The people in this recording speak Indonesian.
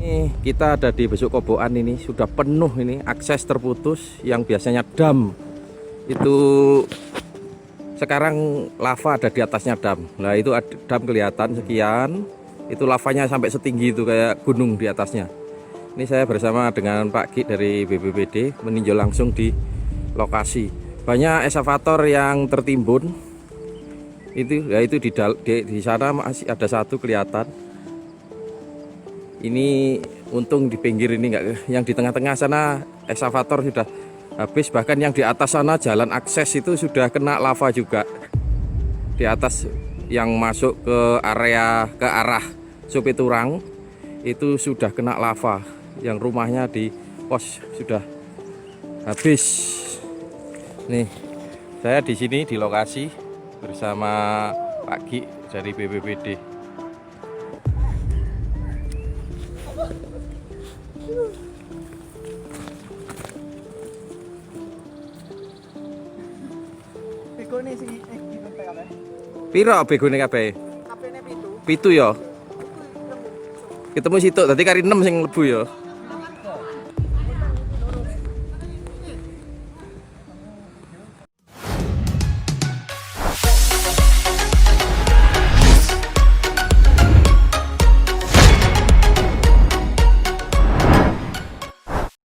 Ini kita ada di Besuk Kobokan, ini sudah penuh, ini akses terputus. Yang biasanya dam itu sekarang lava ada di atasnya dam. Nah itu dam kelihatan sekian, itu lavanya sampai setinggi itu kayak gunung di atasnya. Ini saya bersama dengan Pak Ki dari BPBD meninjau langsung di lokasi. Banyak eskavator yang tertimbun. Itu ya, itu di sana masih ada satu kelihatan. Ini untung di pinggir ini enggak, yang di tengah-tengah sana eskavator sudah habis, bahkan yang di atas sana jalan akses itu sudah kena lava juga. Di atas yang masuk ke arah Supiturang itu sudah kena lava. Yang rumahnya di pos sudah habis. Nih, saya di sini di lokasi bersama Pak Ki dari BPBD. Piro begone kabeh? Kapene pitu. Pitu ya. Ketemu situ, tadi kari 6 sing lebu ya.